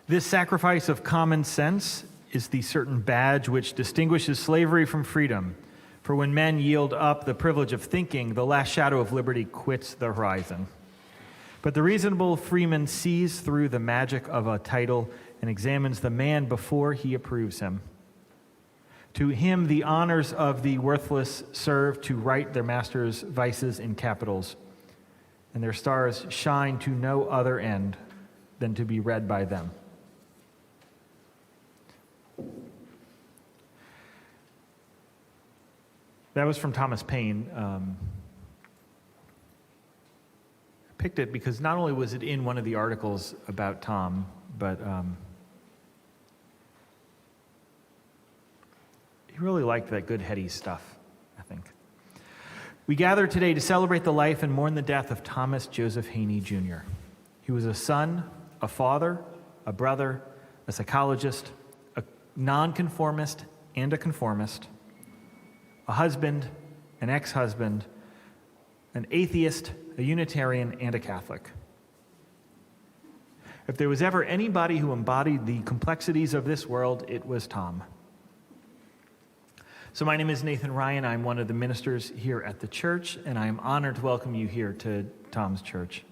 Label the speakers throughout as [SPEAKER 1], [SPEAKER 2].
[SPEAKER 1] This sacrifice of common sense is the certain badge which distinguishes slavery from freedom. For when men yield up the privilege of thinking, the last shadow of liberty quits the horizon. But the reasonable freeman sees through the magic of a title and examines the man before he approves him. To him the honors of the worthless serve to write their master's vices in capitals, and their stars shine to no other end than to be read by them. That was from Thomas Paine. I picked it because not only was it in one of the articles about Tom, but he really liked that good heady stuff, I think. We gather today to celebrate the life and mourn the death of Thomas Joseph Hannie, Jr. He was a son, a father, a brother, a psychologist, a nonconformist and a conformist, a husband, an ex-husband, an atheist, a Unitarian, and a Catholic. If there was ever anybody who embodied the complexities of this world, it was Tom. So my name is Nathan Ryan. I'm one of the ministers here at the church, and I am honored to welcome you here to Tom's church.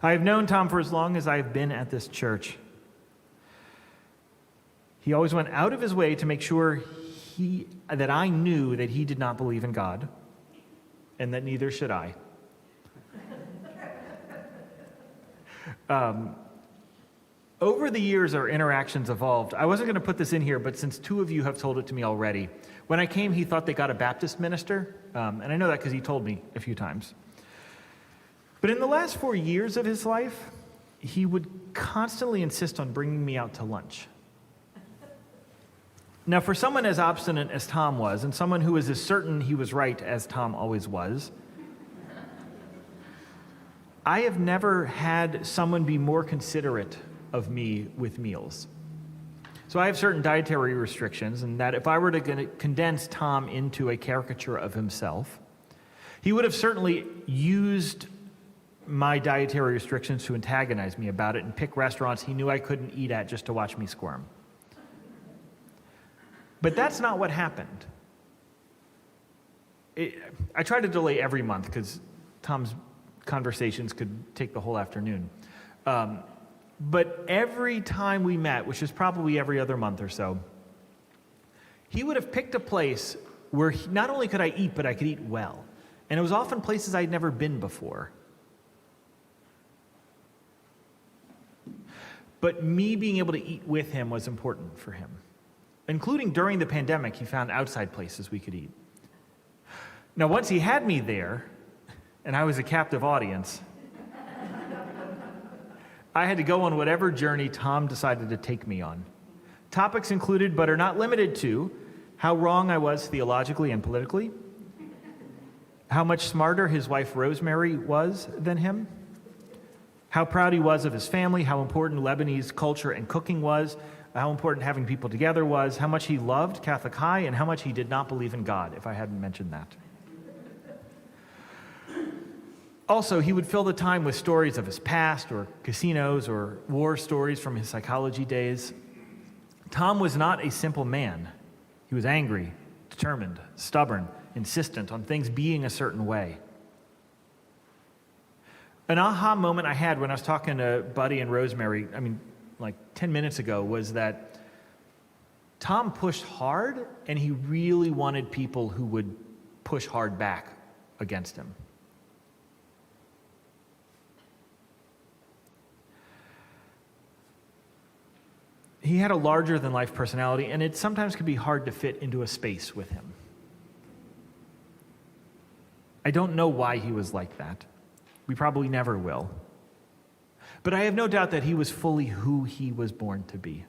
[SPEAKER 1] I have known Tom for as long as I've been at this church. He always went out of his way to make sure that I knew that he did not believe in God, and that neither should I. Over the years, our interactions evolved. I wasn't going to put this in here, but since two of you have told it to me already, when I came, he thought they got a Baptist minister, and I know that because he told me a few times. But in the last 4 years of his life, he would constantly insist on bringing me out to lunch. Now, for someone as obstinate as Tom was, and someone who was as certain he was right as Tom always was, I have never had someone be more considerate of me with meals. So I have certain dietary restrictions, and that if I were to condense Tom into a caricature of himself, he would have certainly used my dietary restrictions to antagonize me about it and pick restaurants he knew I couldn't eat at just to watch me squirm. But that's not what happened. I try to delay every month because Tom's conversations could take the whole afternoon. But every time we met, which is probably every other month or so, he would have picked a place where not only could I eat, but I could eat well. And it was often places I'd never been before. But me being able to eat with him was important for him. Including during the pandemic, he found outside places we could eat. Now, once he had me there, and I was a captive audience, I had to go on whatever journey Tom decided to take me on. Topics included, but are not limited to, how wrong I was theologically and politically, how much smarter his wife Rosemary was than him, how proud he was of his family, how important Lebanese culture and cooking was, how important having people together was, how much he loved Catholic High, and how much he did not believe in God, if I hadn't mentioned that. Also, he would fill the time with stories of his past, or casinos, or war stories from his psychology days. Tom was not a simple man. He was angry, determined, stubborn, insistent on things being a certain way. An aha moment I had when I was talking to Buddy and Rosemary, like 10 minutes ago, was that Tom pushed hard, and he really wanted people who would push hard back against him. He had a larger-than-life personality, and it sometimes could be hard to fit into a space with him. I don't know why he was like that. We probably never will. But I have no doubt that he was fully who he was born to be.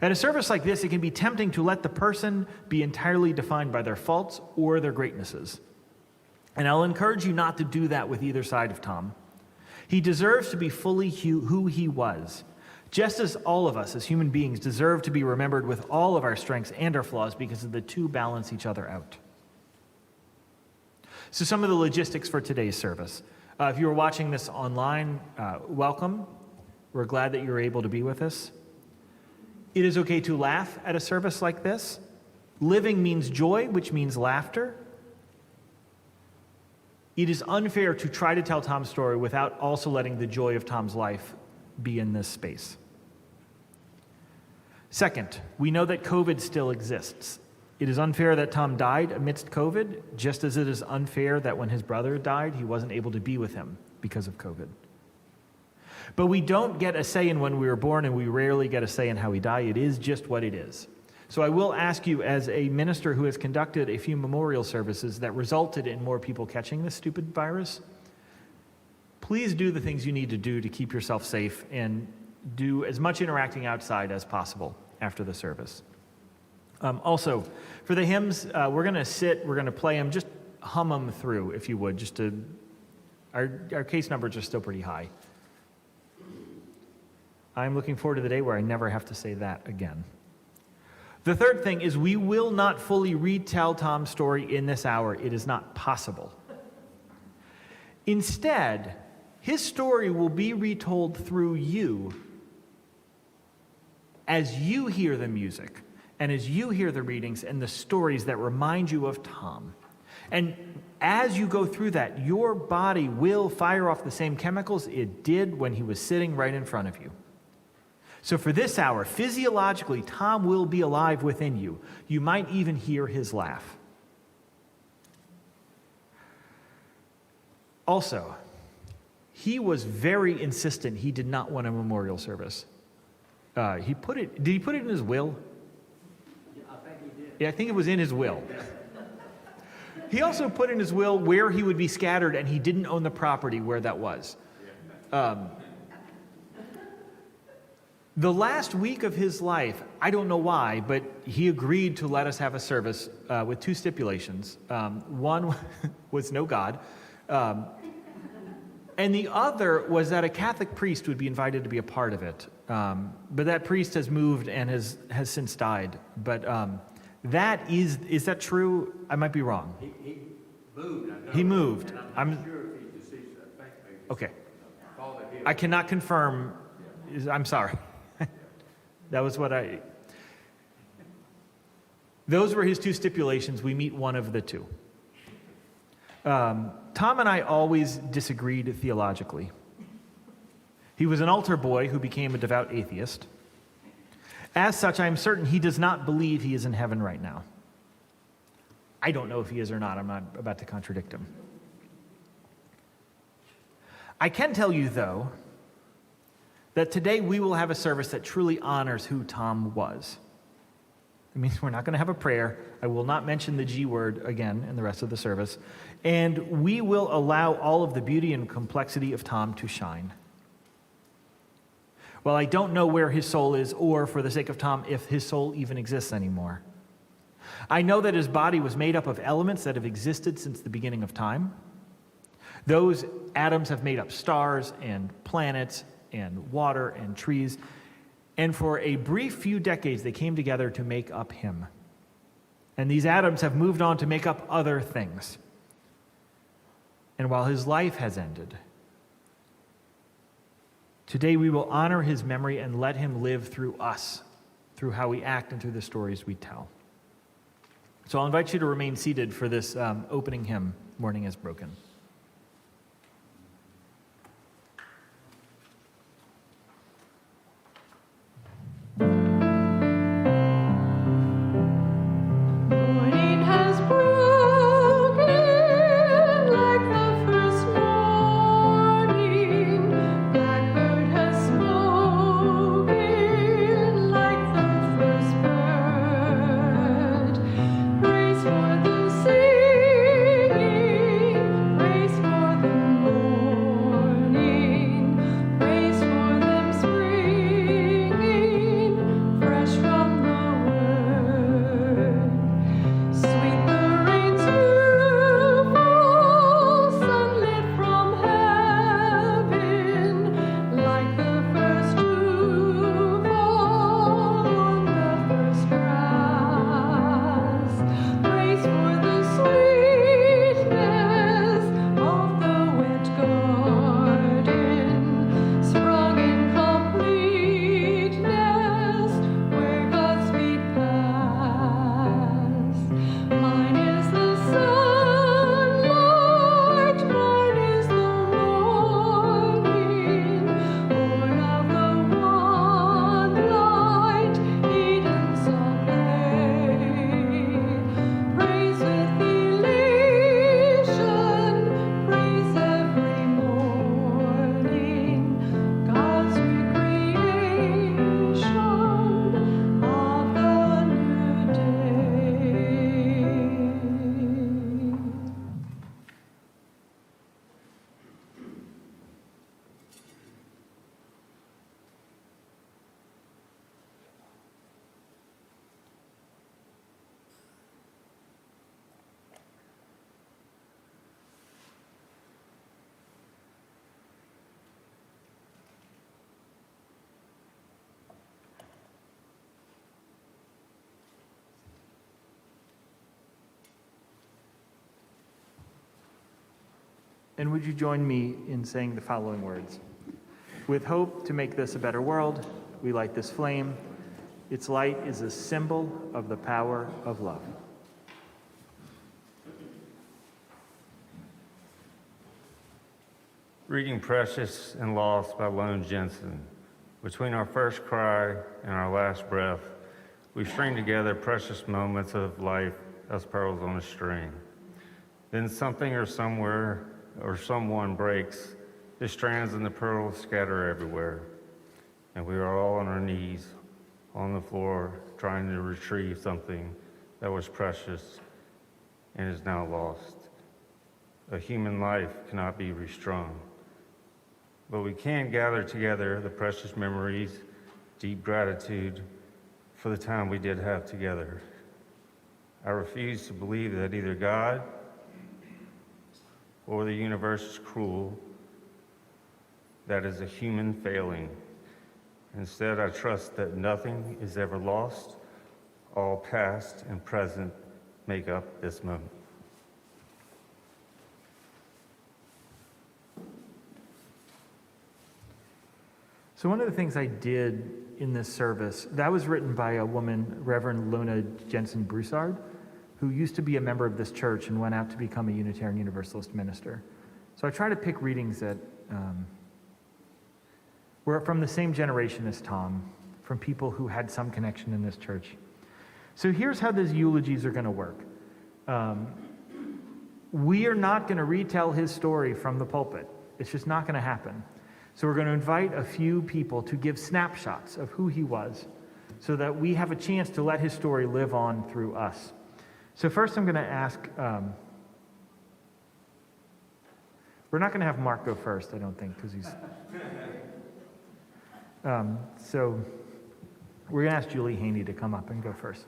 [SPEAKER 1] At a service like this, it can be tempting to let the person be entirely defined by their faults or their greatnesses. And I'll encourage you not to do that with either side of Tom. He deserves to be fully who he was, just as all of us as human beings deserve to be remembered with all of our strengths and our flaws, because the two balance each other out. So some of the logistics for today's service. If you are watching this online, welcome. We're glad that you're able to be with us. It is okay to laugh at a service like this. Living means joy, which means laughter. It is unfair to try to tell Tom's story without also letting the joy of Tom's life be in this space. Second, we know that COVID still exists. It is unfair that Tom died amidst COVID, just as it is unfair that when his brother died, he wasn't able to be with him because of COVID. But we don't get a say in when we were born, and we rarely get a say in how we die. It is just what it is. So I will ask you, as a minister who has conducted a few memorial services that resulted in more people catching this stupid virus, please do the things you need to do to keep yourself safe and do as much interacting outside as possible after the service. Also, for the hymns, we're going to play them, just hum them through, if you would, just to, our case numbers are still pretty high. I'm looking forward to the day where I never have to say that again. The third thing is we will not fully retell Tom's story in this hour. It is not possible. Instead, his story will be retold through you as you hear the music and as you hear the readings and the stories that remind you of Tom. And as you go through that, your body will fire off the same chemicals it did when he was sitting right in front of you. So for this hour, physiologically, Tom will be alive within you. You might even hear his laugh. Also, he was very insistent he did not want a memorial service. Did he put it in his will?
[SPEAKER 2] Yeah, I think he did.
[SPEAKER 1] Yeah, I think it was in his will. He also put in his will where he would be scattered, and he didn't own the property where that was. The last week of his life, I don't know why, but he agreed to let us have a service with two stipulations. One was no God, and the other was that a Catholic priest would be invited to be a part of it. But that priest has moved and has since died. But is that true? I might be wrong.
[SPEAKER 2] He moved. I know.
[SPEAKER 1] He moved.
[SPEAKER 2] And I'm not sure if he's deceased. I think maybe.
[SPEAKER 1] Okay.
[SPEAKER 2] Father Hill.
[SPEAKER 1] I cannot confirm. I'm sorry. That was what those were his two stipulations. We meet one of the two. Tom and I always disagreed theologically. He was an altar boy who became a devout atheist. As such, I am certain he does not believe he is in heaven right now. I don't know if he is or not. I'm not about to contradict him. I can tell you, though, that today we will have a service that truly honors who Tom was. It means we're not going to have a prayer. I will not mention the G word again in the rest of the service. And we will allow all of the beauty and complexity of Tom to shine. Well, I don't know where his soul is, or for the sake of Tom, if his soul even exists anymore. I know that his body was made up of elements that have existed since the beginning of time. Those atoms have made up stars and planets and water and trees. And for a brief few decades, they came together to make up him. And these atoms have moved on to make up other things. And while his life has ended, today we will honor his memory and let him live through us, through how we act and through the stories we tell. So I'll invite you to remain seated for this opening hymn, Morning Is Broken.
[SPEAKER 3] Morning has broken like the first morning. Blackbird has spoken like the first bird. Praise for the singing,
[SPEAKER 1] And would you join me in saying the following words? With hope to make this a better world, we light this flame. Its light is a symbol of the power of love.
[SPEAKER 4] Reading Precious and Lost by Lone Jensen. Between our first cry and our last breath, we string together precious moments of life as pearls on a string. Then something or somewhere or someone breaks, the strands and the pearls scatter everywhere, and we are all on our knees on the floor trying to retrieve something that was precious and is now lost. A human life cannot be restrung. But we can gather together the precious memories, deep gratitude for the time we did have together. I refuse to believe that either God or the universe is cruel, that is a human failing. Instead, I trust that nothing is ever lost. All past and present make up this moment.
[SPEAKER 1] So one of the things I did in this service, that was written by a woman, Reverend Lona Jensen Broussard, who used to be a member of this church and went out to become a Unitarian Universalist minister. So I try to pick readings that were from the same generation as Tom, from people who had some connection in this church. So here's how these eulogies are going to work. We are not going to retell his story from the pulpit. It's just not going to happen. So we're going to invite a few people to give snapshots of who he was so that we have a chance to let his story live on through us. So first I'm going to ask, we're not going to have Mark go first, I don't think, because he's... so we're going to ask Julie Hannie to come up and go first.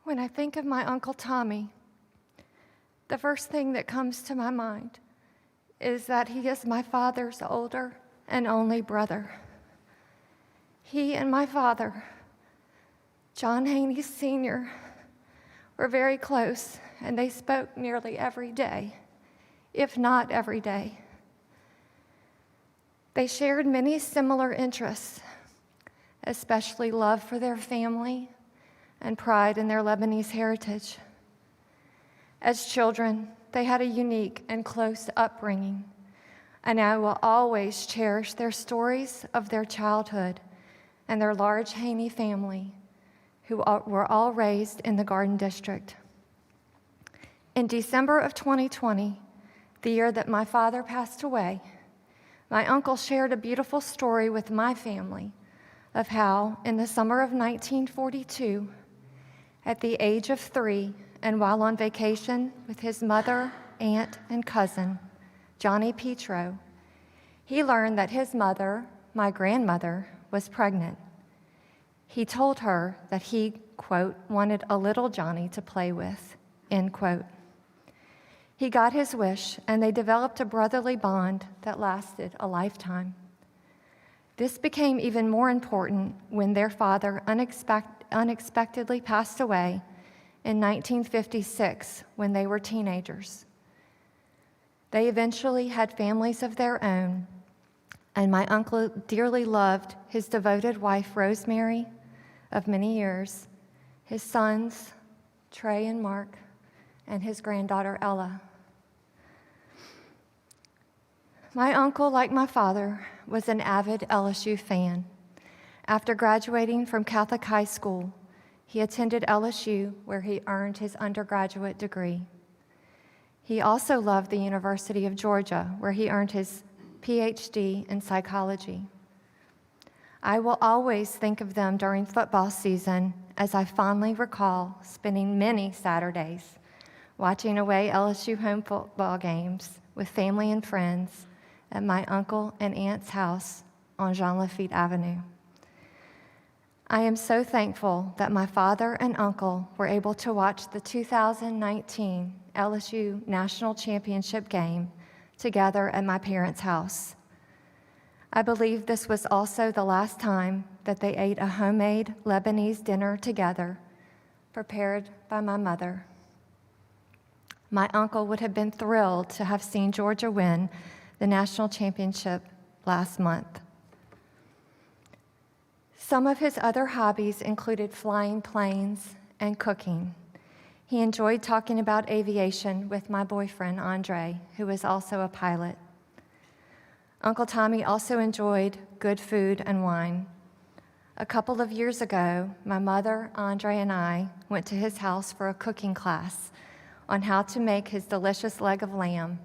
[SPEAKER 3] When I think of my Uncle Tommy, the first thing that comes to my mind is that he is my father's older and only brother. He and my father, John Hannie Sr., were very close, and they spoke nearly every day, if not every day. They shared many similar interests, especially love for their family and pride in their Lebanese heritage. As children, they had a unique and close upbringing, and I will always cherish their stories of their childhood and their large Haney family, who were all raised in the Garden District. In December of 2020, the year that my father passed away, my uncle shared a beautiful story with my family of how, in the summer of 1942, at the age of 3, and while on vacation with his mother, aunt, and cousin, Johnny Petro, he learned that his mother, my grandmother, was pregnant. He told her that he, quote, wanted a little Johnny to play with, end quote. He got his wish, and they developed a brotherly bond that lasted a lifetime. This became even more important when their father unexpectedly passed away in 1956 when they were teenagers. They eventually had families of their own, and my uncle dearly loved his devoted wife, Rosemary, of many years, his sons, Trey and Mark, and his granddaughter, Ella. My uncle, like my father, was an avid LSU fan. After graduating from Catholic high school, he attended LSU, where he earned his undergraduate degree. He also loved the University of Georgia, where he earned his PhD in psychology. I will always think of them during football season, as I fondly recall spending many Saturdays watching away LSU home football games with family and friends at my uncle and aunt's house on Jean Lafitte Avenue. I am so thankful that my father and uncle were able to watch the 2019 LSU National Championship game together at my parents' house. I believe this was also the last time that they ate a homemade Lebanese dinner together, prepared by my mother. My uncle would have been thrilled to have seen Georgia win the national championship last month. Some of his other hobbies included flying planes and cooking. He enjoyed talking about aviation with my boyfriend, Andre, who is also a pilot. Uncle Tommy also enjoyed good food and wine. A couple of years ago, my mother, Andre, and I went to his house for a cooking class on how to make his delicious leg of lamb,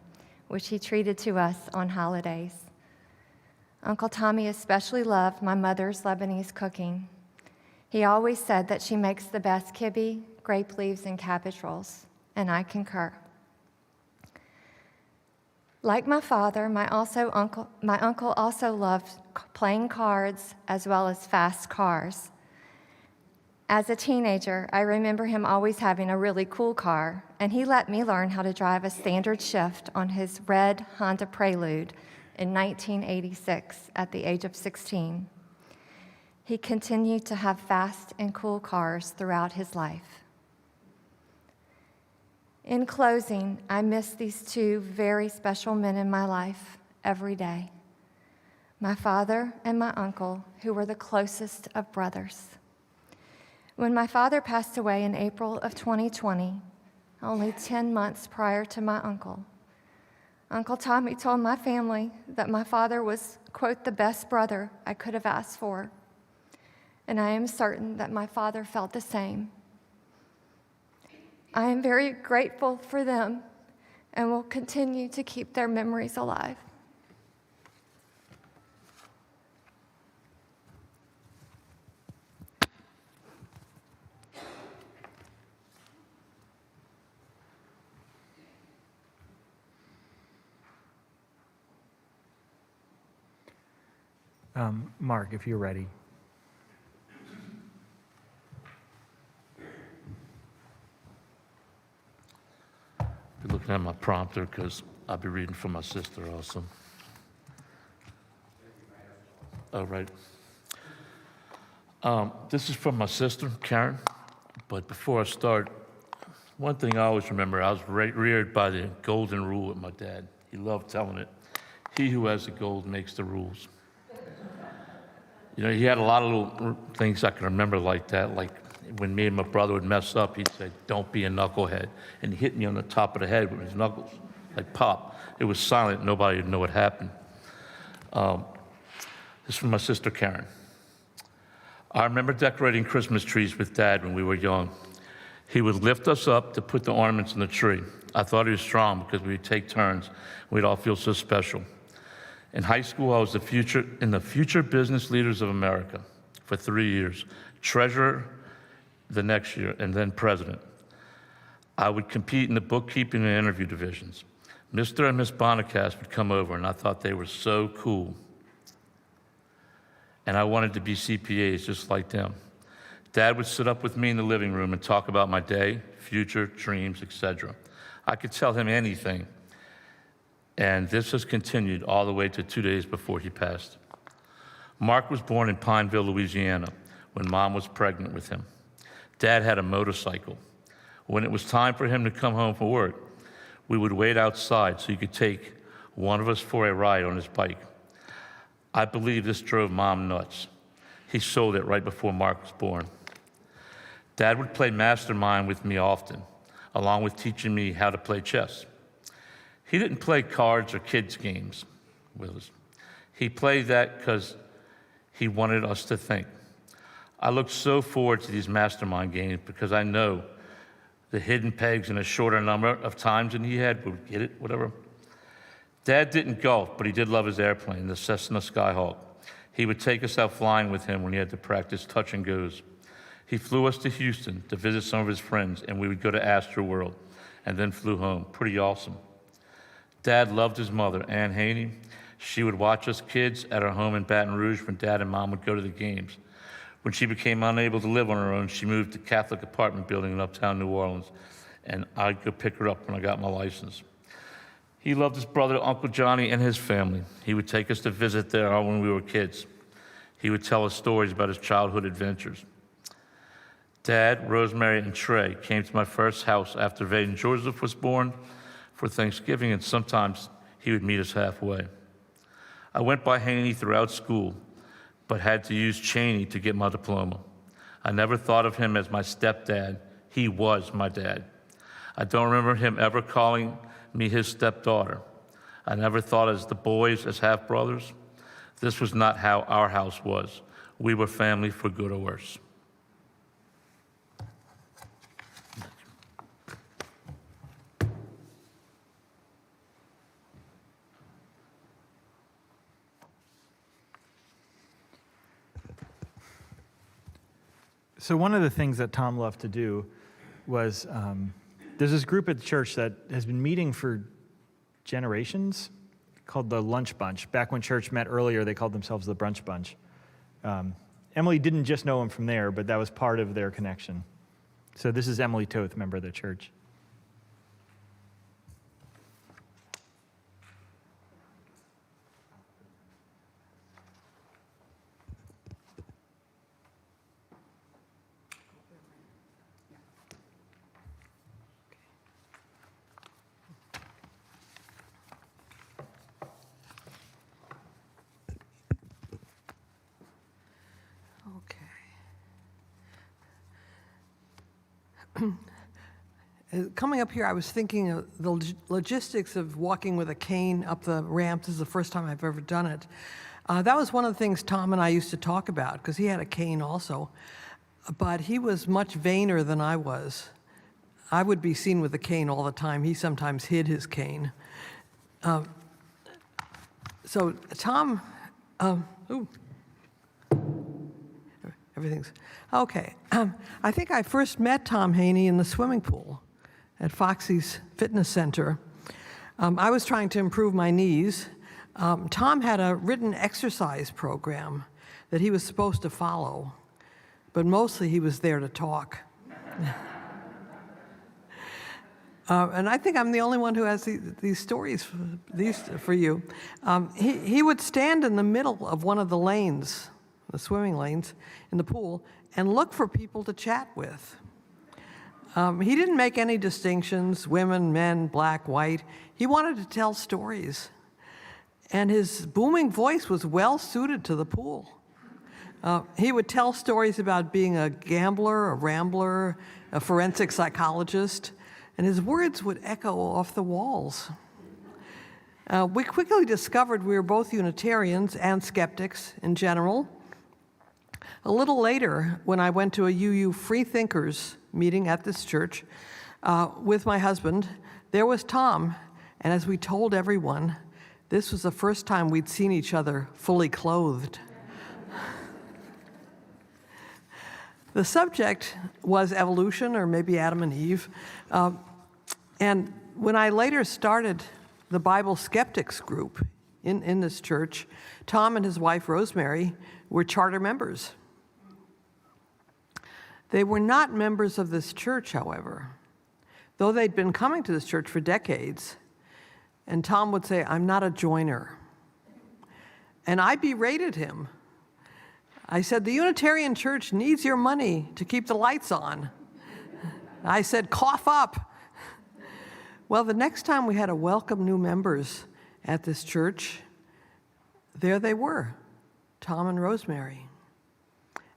[SPEAKER 3] which he treated to us on holidays. Uncle Tommy especially loved my mother's Lebanese cooking. He always said that she makes the best kibbe, grape leaves, and cabbage rolls, and I concur. Like my father, my uncle also loved playing cards as well as fast cars. As a teenager, I remember him always having a really cool car, and he let me learn how to drive a standard shift on his red Honda Prelude in 1986 at the age of 16. He continued to have fast and cool cars throughout his life. In closing, I miss these two very special men in my life every day. My father and my uncle, who were the closest of brothers. When my father passed away in April of 2020, only 10 months prior to my uncle, Uncle Tommy told my family that my father was, quote, the best brother I could have asked for. And I am certain that my father felt the same. I am very grateful for them and will continue to keep their memories alive.
[SPEAKER 1] Mark, if you're ready.
[SPEAKER 5] Be looking at my prompter because I'll be reading for my sister also. All right. This is from my sister, Karen. But before I start, one thing I always remember, I was reared by the golden rule with my dad. He loved telling it. He who has the gold makes the rules. You know, he had a lot of little things I can remember like that, like when me and my brother would mess up, he'd say, "Don't be a knucklehead," and he hit me on the top of the head with his knuckles, like pop. It was silent, nobody would know what happened. This is from my sister Karen. I remember decorating Christmas trees with Dad when we were young. He would lift us up to put the ornaments in the tree. I thought he was strong because we would take turns. We'd all feel so special. In high school, I was in the Future Business Leaders of America for 3 years, treasurer the next year, and then president. I would compete in the bookkeeping and interview divisions. Mr. and Miss Bonacast would come over, and I thought they were so cool. And I wanted to be CPAs just like them. Dad would sit up with me in the living room and talk about my day, future, dreams, etc. I could tell him anything. And this has continued all the way to 2 days before he passed. Mark was born in Pineville, Louisiana, when Mom was pregnant with him. Dad had a motorcycle. When it was time for him to come home from work, we would wait outside so he could take one of us for a ride on his bike. I believe this drove Mom nuts. He sold it right before Mark was born. Dad would play mastermind with me often, along with teaching me how to play chess. He didn't play cards or kids' games with us. He played that because he wanted us to think. I look so forward to these mastermind games because I know the hidden pegs in a shorter number of times than he had would get it, whatever. Dad didn't golf, but he did love his airplane, the Cessna Skyhawk. He would take us out flying with him when he had to practice touch and goes. He flew us to Houston to visit some of his friends, and we would go to Astroworld and then flew home. Pretty awesome. Dad loved his mother, Ann Hannie. She would watch us kids at our home in Baton Rouge when Dad and Mom would go to the games. When she became unable to live on her own, she moved to a Catholic apartment building in uptown New Orleans, and I'd go pick her up when I got my license. He loved his brother, Uncle Johnny, and his family. He would take us to visit there when we were kids. He would tell us stories about his childhood adventures. Dad, Rosemary, and Trey came to my first house after Vaden Joseph was born for Thanksgiving, and sometimes he would meet us halfway. I went by Hannie throughout school, but had to use Cheney to get my diploma. I never thought of him as my stepdad. He was my dad. I don't remember him ever calling me his stepdaughter. I never thought of the boys as half-brothers. This was not how our house was. We were family for good or worse.
[SPEAKER 1] So one of the things that Tom loved to do was, there's this group at the church that has been meeting for generations called the Lunch Bunch. Back when church met earlier, they called themselves the Brunch Bunch. Emily didn't just know him from there, but that was part of their connection. So this is Emily Toth, member of the church.
[SPEAKER 6] Coming up here, I was thinking of the logistics of walking with a cane up the ramp. This is the first time I've ever done it. That was one of the things Tom and I used to talk about, because he had a cane also. But he was much vainer than I was. I would be seen with a cane all the time. He sometimes hid his cane. So Tom, everything's okay. I think I first met Tom Hannie in the swimming pool at Foxy's Fitness Center. I was trying to improve my knees. Tom had a written exercise program that he was supposed to follow, but mostly he was there to talk. And I think I'm the only one who has these stories for you. He would stand in the middle of one of the lanes, the swimming lanes, in the pool, and look for people to chat with. He didn't make any distinctions, women, men, black, white. He wanted to tell stories. And his booming voice was well suited to the pool. He would tell stories about being a gambler, a rambler, a forensic psychologist, and his words would echo off the walls. We quickly discovered we were both Unitarians and skeptics in general. A little later, when I went to a UU Freethinkers meeting at this church with my husband, there was Tom, and as we told everyone, this was the first time we'd seen each other fully clothed. The subject was evolution, or maybe Adam and Eve. And when I later started the Bible Skeptics group in this church, Tom and his wife, Rosemary, were charter members. They were not members of this church, however, though they'd been coming to this church for decades. And Tom would say, "I'm not a joiner." And I berated him. I said, "The Unitarian Church needs your money to keep the lights on." I said, "Cough up." Well, the next time we had to welcome new members at this church, there they were, Tom and Rosemary.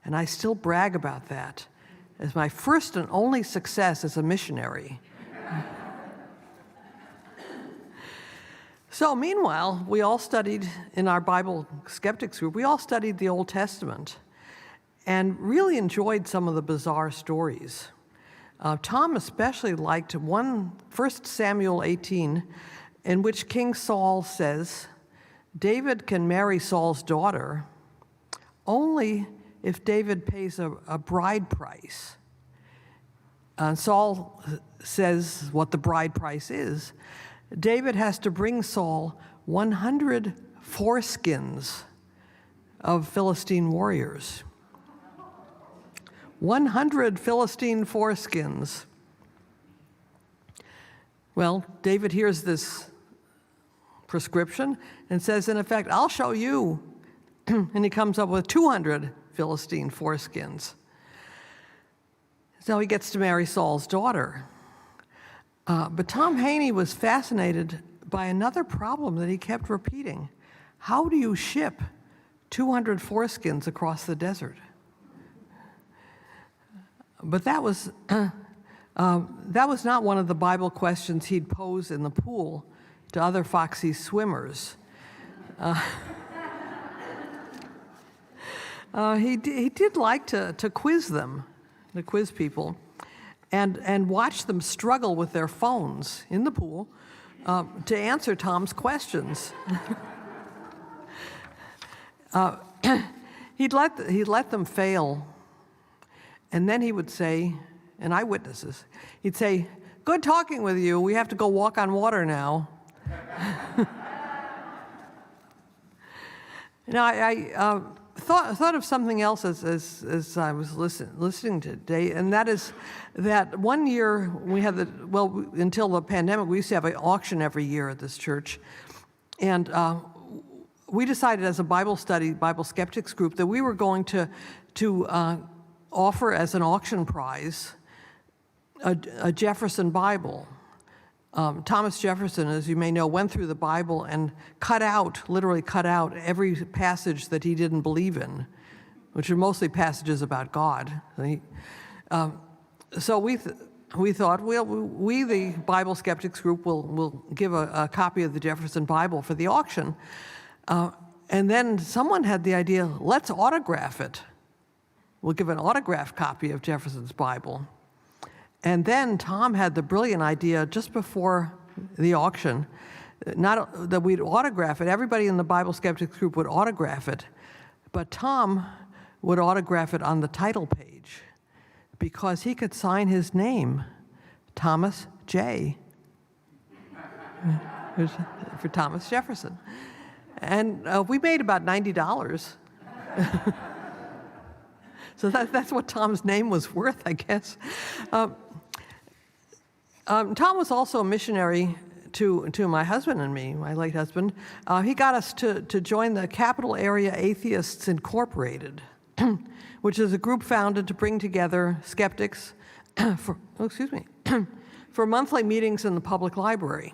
[SPEAKER 6] And I still brag about that as my first and only success as a missionary. So meanwhile, we all studied in our Bible Skeptics group, we all studied the Old Testament and really enjoyed some of the bizarre stories. Tom especially liked 1 Samuel 18, in which King Saul says, David can marry Saul's daughter, only if David pays a bride price. Saul says what the bride price is. David has to bring Saul 100 foreskins of Philistine warriors. 100 Philistine foreskins. Well, David hears this prescription and says, in effect, I'll show you. And he comes up with 200 Philistine foreskins. So he gets to marry Saul's daughter. But Tom Hannie was fascinated by another problem that he kept repeating. How do you ship 200 foreskins across the desert? But that was not one of the Bible questions he'd pose in the pool to other foxy swimmers. He did like to quiz them, to quiz people, and watch them struggle with their phones in the pool to answer Tom's questions. He'd let them fail, and then he would say, and eyewitnesses, he'd say, "Good talking with you. We have to go walk on water now." Now, I thought of something else as I was listening today, and that is that one year we had until the pandemic, we used to have an auction every year at this church, and we decided as a Bible skeptics group that we were going to offer as an auction prize a Jefferson Bible. Thomas Jefferson, as you may know, went through the Bible and literally cut out every passage that he didn't believe in, which are mostly passages about God. So we thought, well, we, the Bible skeptics group, will give a copy of the Jefferson Bible for the auction. And then someone had the idea, let's autograph it. We'll give an autographed copy of Jefferson's Bible. And then Tom had the brilliant idea just before the auction, not that we'd autograph it, everybody in the Bible skeptics group would autograph it, but Tom would autograph it on the title page because he could sign his name, Thomas J. for Thomas Jefferson. And we made about $90. So that's what Tom's name was worth, I guess. Tom was also a missionary to my husband and me, my late husband. He got us to join the Capital Area Atheists Incorporated, which is a group founded to bring together skeptics for monthly meetings in the public library.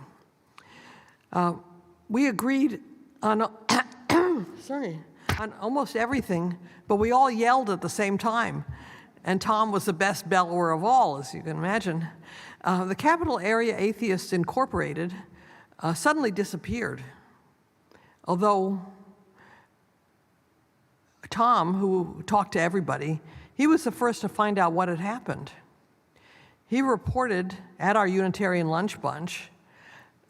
[SPEAKER 6] We agreed on on almost everything, but we all yelled at the same time. And Tom was the best bellower of all, as you can imagine. The Capital Area Atheists Incorporated suddenly disappeared. Although Tom, who talked to everybody, he was the first to find out what had happened. He reported at our Unitarian lunch bunch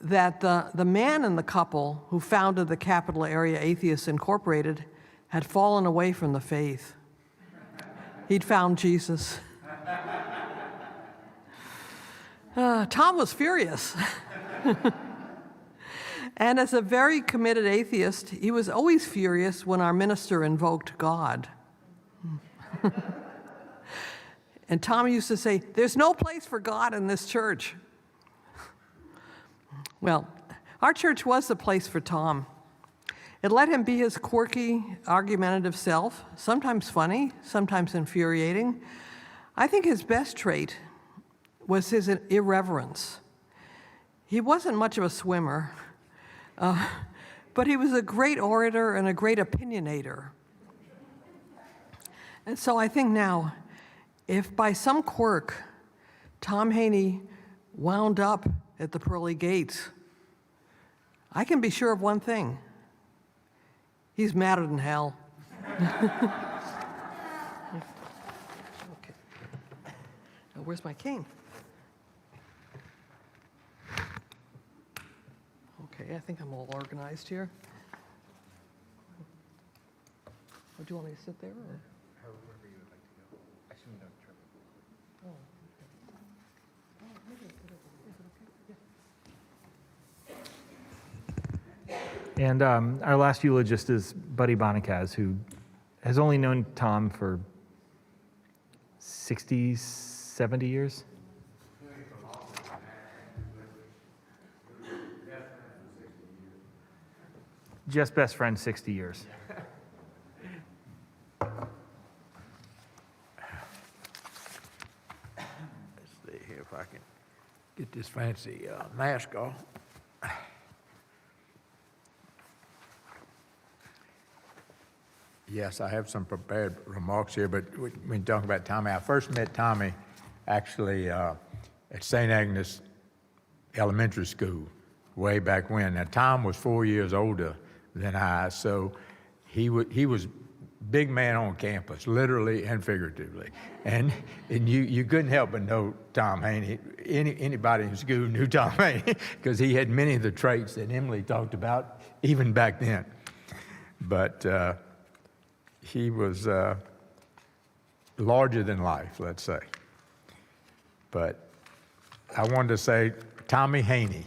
[SPEAKER 6] that the man in the couple who founded the Capital Area Atheists Incorporated had fallen away from the faith. He'd found Jesus. Tom was furious. And as a very committed atheist, he was always furious when our minister invoked God. And Tom used to say, "There's no place for God in this church." Well, our church was the place for Tom. It let him be his quirky, argumentative self, sometimes funny, sometimes infuriating. I think his best trait was his irreverence. He wasn't much of a swimmer, but he was a great orator and a great opinionator. And so I think now, if by some quirk Tom Hannie wound up at the pearly gates, I can be sure of one thing. He's madder than hell. Okay. Now, where's my cane? Okay, I think I'm all organized here. you want me to sit there or?
[SPEAKER 1] And our last eulogist is Buddy Bonicaz, who has only known Tom for 60, 70 years. Just best friend, 60 years.
[SPEAKER 2] Let's see here if I can get this fancy mask off. Yes, I have some prepared remarks here, but we've been talking about Tommy. I first met Tommy actually at St. Agnes Elementary School way back when. Now, Tom was 4 years older than I, so he was big man on campus, literally and figuratively. And you couldn't help but know Tom Hannie. Anybody in school knew Tom Hannie because he had many of the traits that Emily talked about even back then. But he was larger than life, let's say. But I wanted to say Tommy Hannie,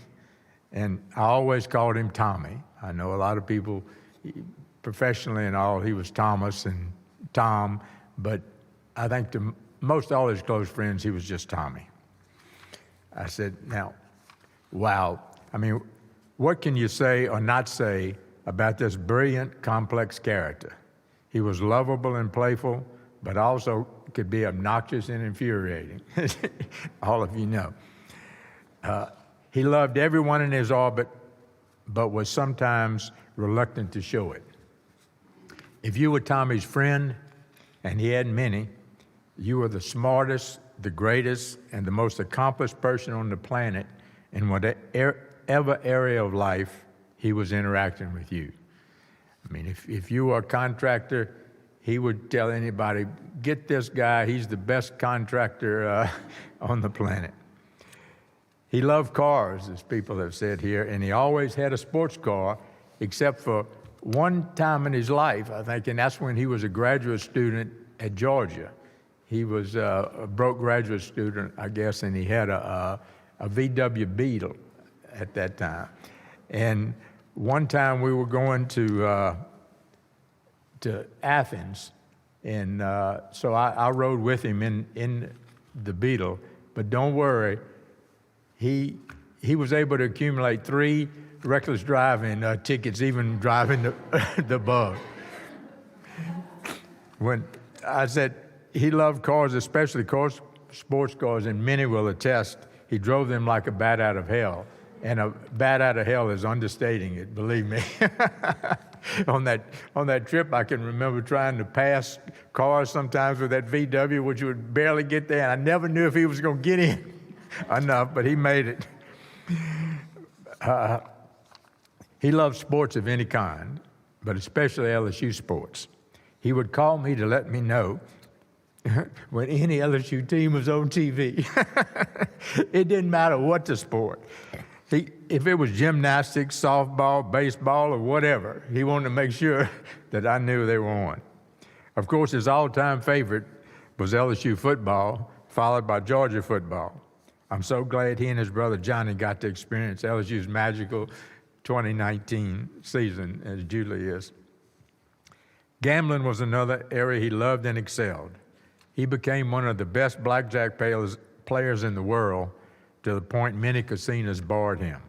[SPEAKER 2] and I always called him Tommy. I know a lot of people, professionally and all, he was Thomas and Tom, but I think to most all his close friends, he was just Tommy. I said, now, wow. I mean, what can you say or not say about this brilliant, complex character? He was lovable and playful, but also could be obnoxious and infuriating. All of you know. He loved everyone in his orbit, but was sometimes reluctant to show it. If you were Tommy's friend, and he had many, you were the smartest, the greatest, and the most accomplished person on the planet in whatever area of life he was interacting with you. I mean, if you were a contractor, he would tell anybody, get this guy, he's the best contractor on the planet. He loved cars, as people have said here, and he always had a sports car, except for one time in his life, I think, and that's when he was a graduate student at Georgia. He was a broke graduate student, I guess, and he had a VW Beetle at that time. And one time we were going to Athens, and so I rode with him in the Beetle. But don't worry, he was able to accumulate 3 reckless driving tickets, even driving the Bug. When I said he loved cars, especially cars, sports cars, and many will attest, he drove them like a bat out of hell. And a bat out of hell is understating it, believe me. On that trip, I can remember trying to pass cars sometimes with that VW, which would barely get there, and I never knew if he was going to get in enough, but he made it. He loved sports of any kind, but especially LSU sports. He would call me to let me know when any LSU team was on TV. It didn't matter what the sport. If it was gymnastics, softball, baseball, or whatever, he wanted to make sure that I knew they were on. Of course, his all-time favorite was LSU football, followed by Georgia football. I'm so glad he and his brother Johnny got to experience LSU's magical 2019 season, as Julie is. Gambling was another area he loved and excelled. He became one of the best blackjack players in the world, to the point many casinos barred him.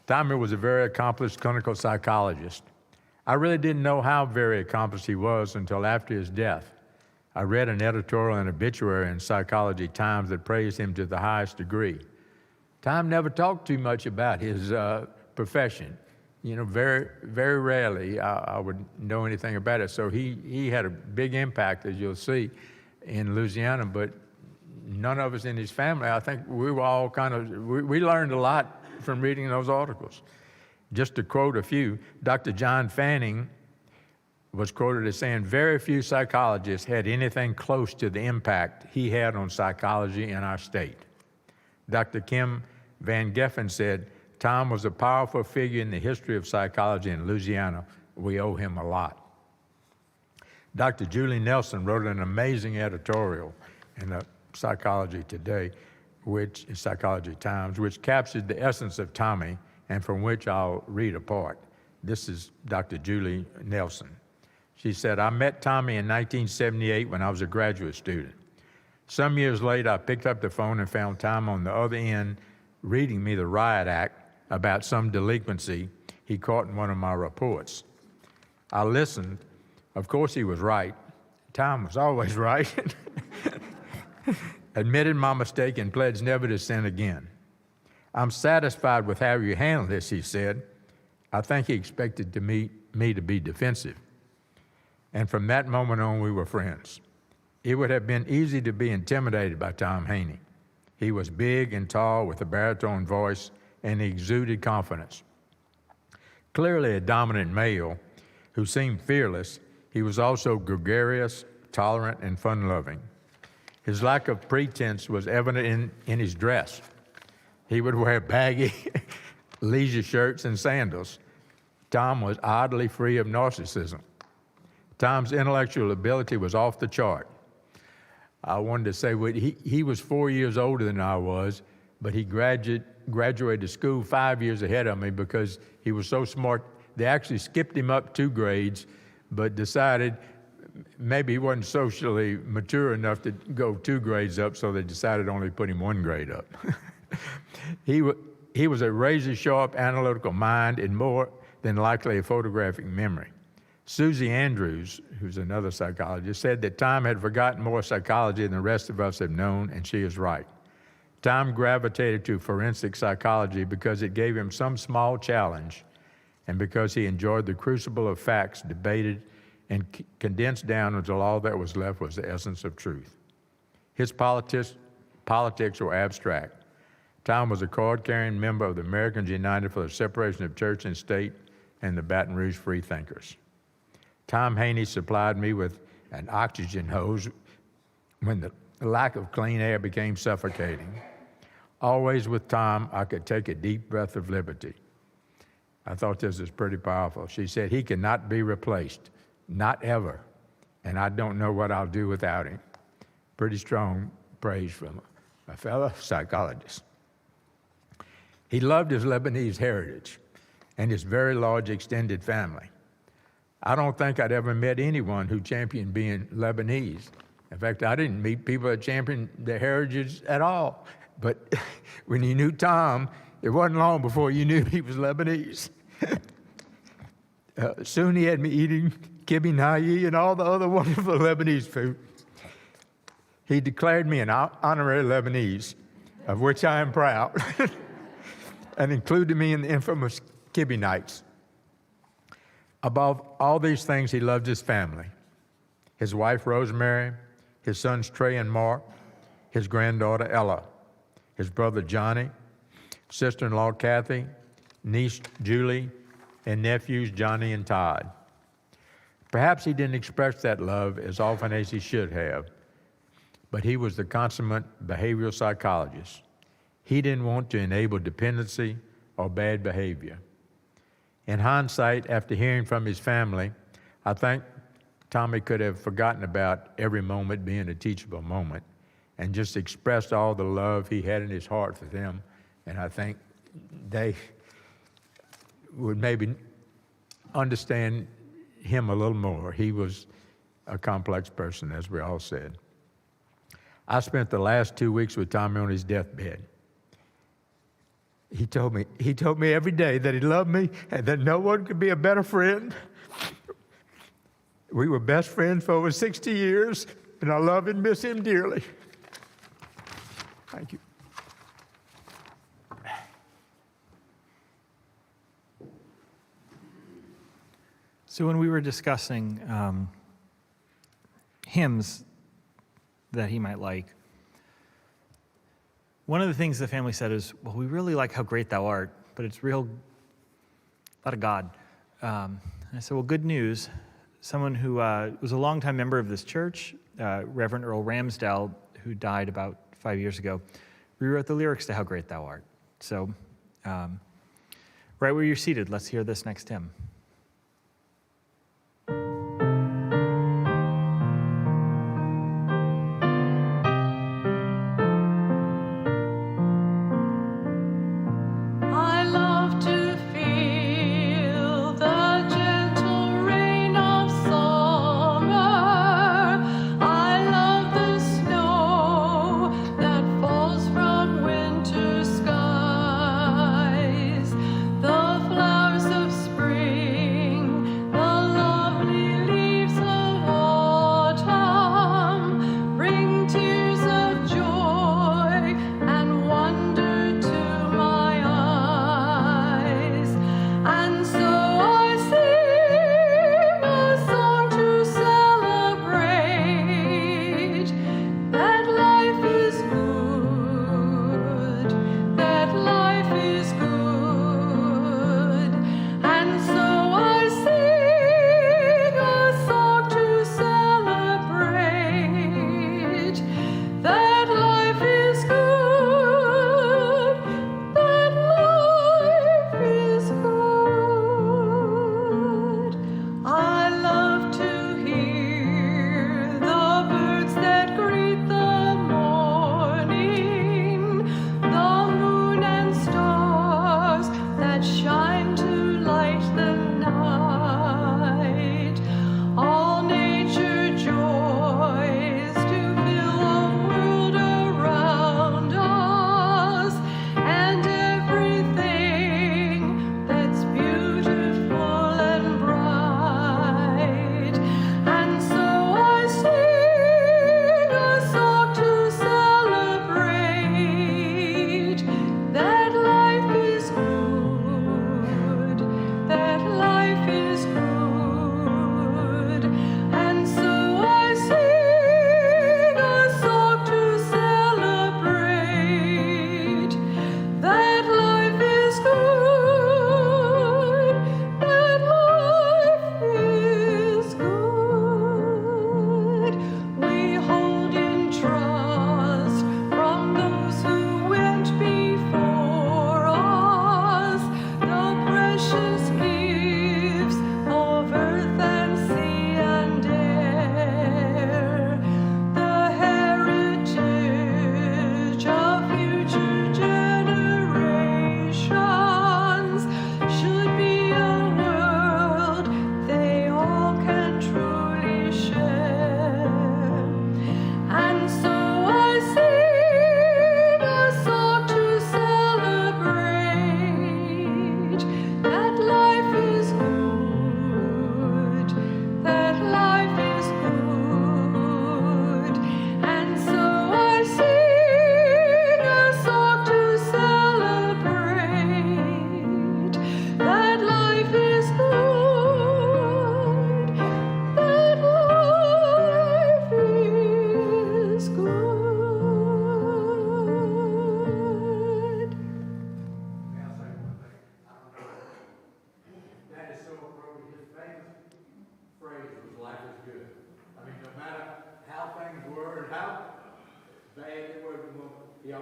[SPEAKER 2] Tommy was a very accomplished clinical psychologist. I really didn't know how very accomplished he was until after his death. I read an editorial and obituary in Psychology Times that praised him to the highest degree. Tom never talked too much about his profession. You know, very, very rarely I would know anything about it. So he had a big impact, as you'll see, in Louisiana, but none of us in his family, I think we were all we learned a lot from reading those articles. Just to quote a few, Dr. John Fanning was quoted as saying, very few psychologists had anything close to the impact he had on psychology in our state. Dr. Kim Van Geffen said, Tom was a powerful figure in the history of psychology in Louisiana, we owe him a lot. Dr. Julie Nelson wrote an amazing editorial in the Psychology Today, which is Psychology Times, which captured the essence of Tommy and from which I'll read a part. This is Dr. Julie Nelson. She said, I met Tommy in 1978 when I was a graduate student. Some years later, I picked up the phone and found Tom on the other end reading me the riot act about some delinquency he caught in one of my reports. I listened. Of course, he was right. Tom was always right. Admitted my mistake and pledged never to sin again. I'm satisfied with how you handled this, he said. I think he expected me to be defensive. And from that moment on, we were friends. It would have been easy to be intimidated by Tom Hannie. He was big and tall with a baritone voice, and he exuded confidence. Clearly a dominant male who seemed fearless, he was also gregarious, tolerant, and fun-loving. His lack of pretense was evident in his dress. He would wear baggy leisure shirts and sandals. Tom was oddly free of narcissism. Tom's intellectual ability was off the chart. I wanted to say he was 4 years older than I was, but he graduated school 5 years ahead of me because he was so smart. They actually skipped him up 2 grades, but decided maybe he wasn't socially mature enough to go 2 grades up, so they decided to only put him 1 grade up. He was a razor-sharp analytical mind and more than likely a photographic memory. Susie Andrews, who's another psychologist, said that Tom had forgotten more psychology than the rest of us have known, and she is right. Tom gravitated to forensic psychology because it gave him some small challenge and because he enjoyed the crucible of facts debated and condensed down until all that was left was the essence of truth. His politics were abstract. Tom was a card-carrying member of the Americans United for the Separation of Church and State and the Baton Rouge Freethinkers. Tom Hannie supplied me with an oxygen hose when the lack of clean air became suffocating. Always with Tom, I could take a deep breath of liberty. I thought this was pretty powerful. She said, he cannot be replaced, not ever, and I don't know what I'll do without him. Pretty strong praise from a fellow psychologist. He loved his Lebanese heritage and his very large extended family. I don't think I'd ever met anyone who championed being Lebanese. In fact, I didn't meet people that championed their heritage at all. But when you knew Tom, it wasn't long before you knew he was Lebanese. Soon he had me eating kibbeh nayi and all the other wonderful Lebanese food. He declared me an honorary Lebanese, of which I am proud, and included me in the infamous kibbeh nights. Above all these things, he loved his family, his wife, Rosemary, his sons, Trey and Mark, his granddaughter, Ella, his brother, Johnny, sister-in-law, Kathy, niece, Julie, and nephews, Johnny and Todd. Perhaps he didn't express that love as often as he should have, but he was the consummate behavioral psychologist. He didn't want to enable dependency or bad behavior. In hindsight, after hearing from his family, I think Tommy could have forgotten about every moment being a teachable moment and just expressed all the love he had in his heart for them. And I think they would maybe understand him a little more. He was a complex person, as we all said. I spent the last 2 weeks with Tommy on his deathbed. He told me every day that he loved me and that no one could be a better friend. We were best friends for over 60 years, and I love and miss him dearly. Thank you.
[SPEAKER 1] So when we were discussing hymns that he might like, one of the things the family said is, well, we really like How Great Thou Art, but it's real, a lot of God. And I said, well, good news. Someone who was a longtime member of this church, Reverend Earl Ramsdell, who died about 5 years ago, rewrote the lyrics to How Great Thou Art. So right where you're seated, let's hear this next hymn.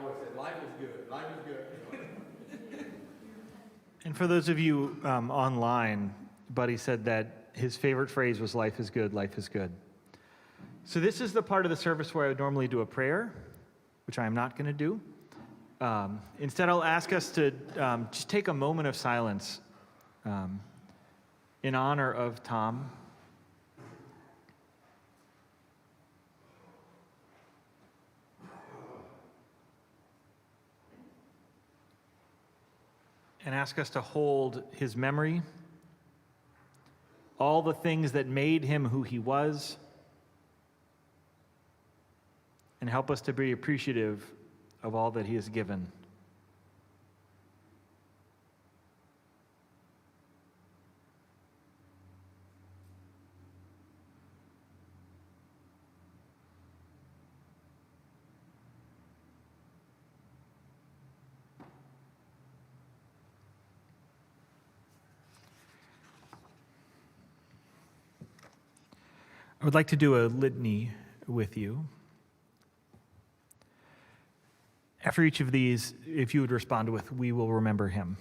[SPEAKER 2] always said, life is good, life is good.
[SPEAKER 1] And for those of you online, Buddy said that his favorite phrase was life is good, life is good. So this is the part of the service where I would normally do a prayer, which I am not going to do. Instead, I'll ask us to just take a moment of silence in honor of Tom. And ask us to hold his memory, all the things that made him who he was, and help us to be appreciative of all that he has given. I would like to do a litany with you. After each of these, if you would respond with, "We will remember him."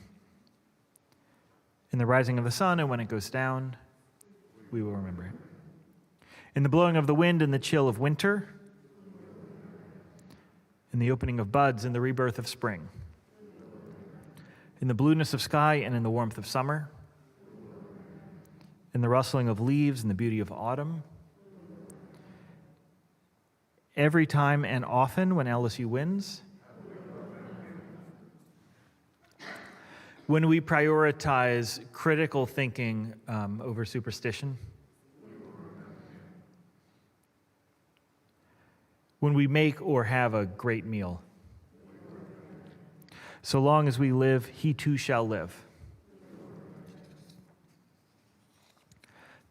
[SPEAKER 1] In the rising of the sun and when it goes down, we will remember him. In the blowing of the wind and the chill of winter, in the opening of buds and the rebirth of spring, in the blueness of sky and in the warmth of summer, in the rustling of leaves and the beauty of autumn, every time and often when LSU wins, when we prioritize critical thinking over superstition, when we make or have a great meal, so long as we live, he too shall live.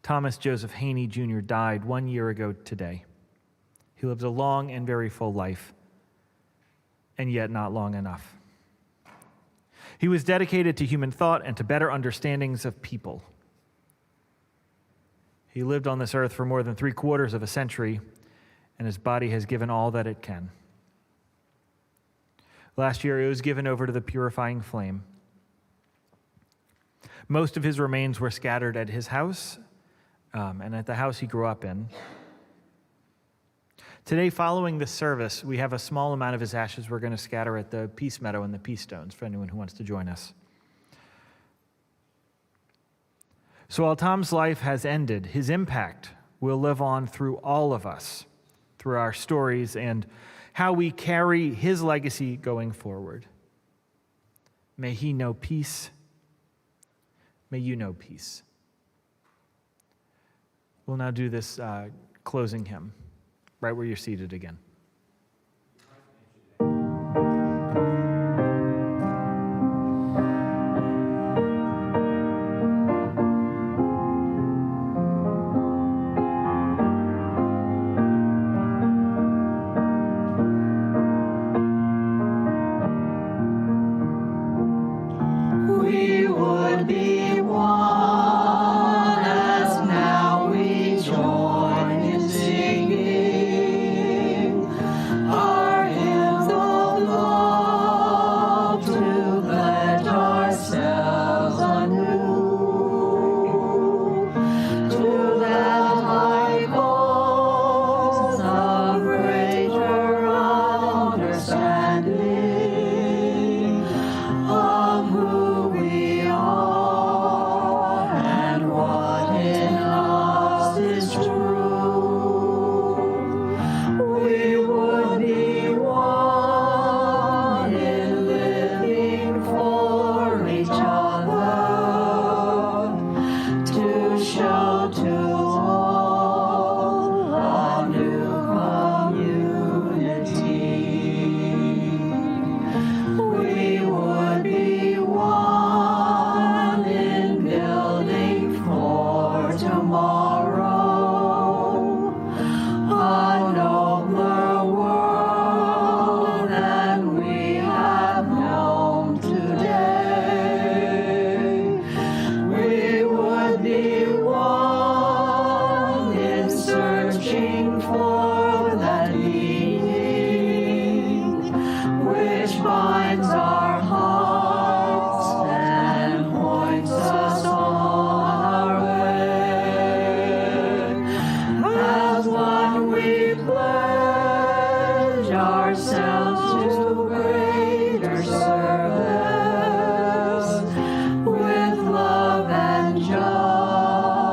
[SPEAKER 1] Thomas Joseph Hannie Jr. died 1 year ago today. He lived a long and very full life, and yet not long enough. He was dedicated to human thought and to better understandings of people. He lived on this earth for more than 3/4 of a century, and his body has given all that it can. Last year, it was given over to the purifying flame. Most of his remains were scattered at his house and at the house he grew up in. Today, following this service, we have a small amount of his ashes we're going to scatter at the Peace Meadow and the Peace Stones for anyone who wants to join us. So while Tom's life has ended, his impact will live on through all of us, through our stories and how we carry his legacy going forward. May he know peace. May you know peace. We'll now do this closing hymn, right where you're seated again.
[SPEAKER 7] We would be one as now we join in singing. binds our hearts and points us on our way. As one we pledge ourselves to greater service, with love and justice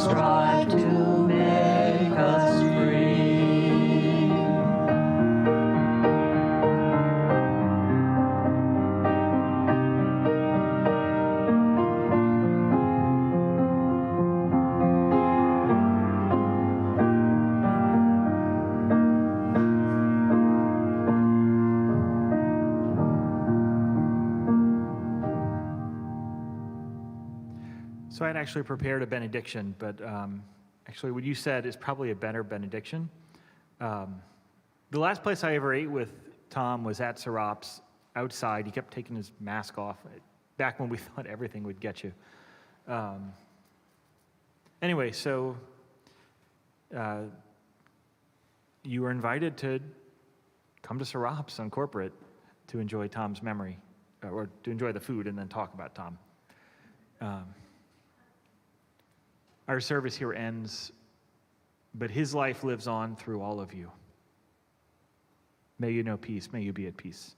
[SPEAKER 7] strive to make us free.
[SPEAKER 1] So I had actually prepared a benediction, but actually what you said is probably a better benediction. The last place I ever ate with Tom was at Serop's outside. He kept taking his mask off back when we thought everything would get you. Anyway, so you were invited to come to Serop's on corporate to enjoy Tom's memory, or to enjoy the food and then talk about Tom. Our service here ends, but his life lives on through all of you. May you know peace. May you be at peace.